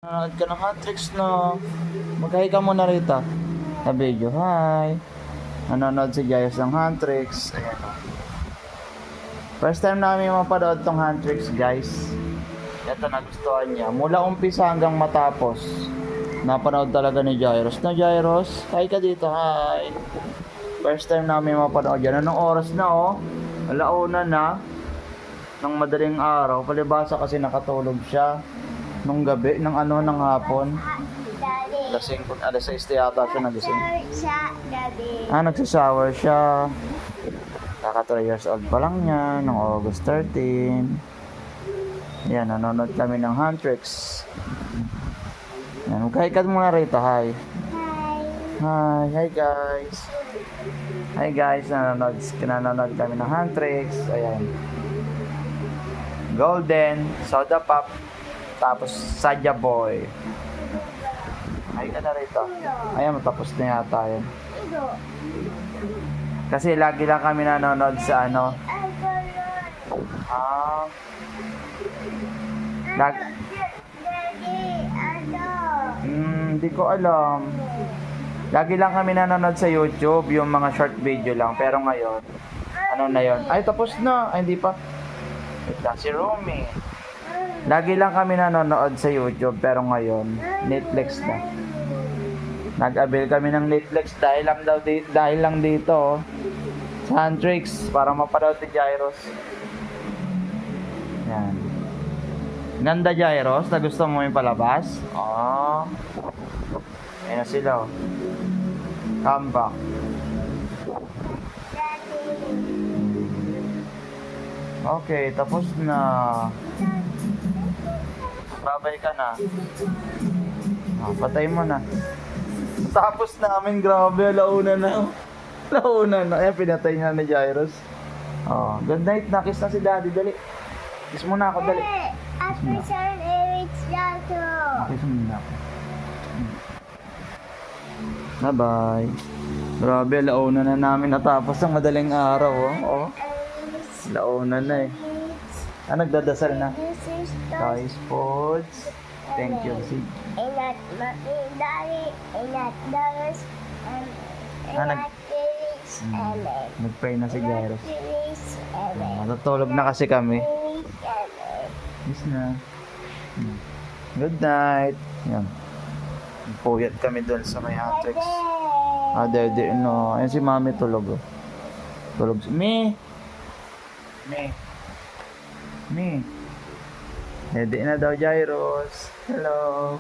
Nanonood ka ng Huntrix, no? Mag-hi ka muna rito. Sa video, hi. Nanonood si Jayos ng Huntrix. Ayan. First time namin mapanood tong Huntrix, guys. Ito, nagustuhan niya. Mula umpisa hanggang matapos. Napanood talaga ni Jairos. Na Jairos, hi ka dito, hi. First time namin mapanood yan. Anong oras na, oh? Alauna na. Ng madaling araw. Palibasa kasi nakatulog siya. Nung gabi, ng hapon. Alas 6 yata siya nagising. Nagsasour siya. Kaka 3 years old pa lang niya. Nung August 13. Yan, nanonood kami ng Huntrix. Yan, mag-hi ka muna rito, hi. Hi guys. Hi guys, nanonood kami ng Huntrix. Ayan. Golden, Soda Pop, tapos Sadya Boy. Hi ka na rito. Ayan, matapos na yata yun. Kasi lagi lang kami nanonood sa hindi ko alam. Lagi lang kami nanonood sa YouTube, yung mga short video lang. Pero ngayon, na yun? Ay, tapos na. Ay, hindi pa. Wait lang, si Romy. Lagi lang kami nanonood sa YouTube, pero ngayon, Netflix na. Nag-avail kami ng Netflix dahil lang dito, sa Huntrix, para mapanood ni Jairos. Yan. Ganda, Jairos, na gusto mo yung palabas? Ayan na sila, oh. Come back. Okay, tapos na. Babay ka na. Patay mo na. Tapos namin, grabe, alauna na. Alauna na. Ayan, pinatay niya ni Jairos. Good night na. Kiss na si Daddy, dali. Kiss mo na ako, dali. Kiss mo na ako. Bye-bye. Grabe, alauna na namin natapos ang madaling araw, oh. Alauna na eh. Nagdadasal na. Guys, foods. Thank you. Inat mami, daddy, inat dollars, Nag-pray na si Jairos. Matutulog na kasi kami. Yes na. Good night. Yan. Puyat kami doon sa may Huntrix. Dede, no. Ayan si Mami tulog, oh. Tulog si... Me! Dede na daw, Jairos. Hello.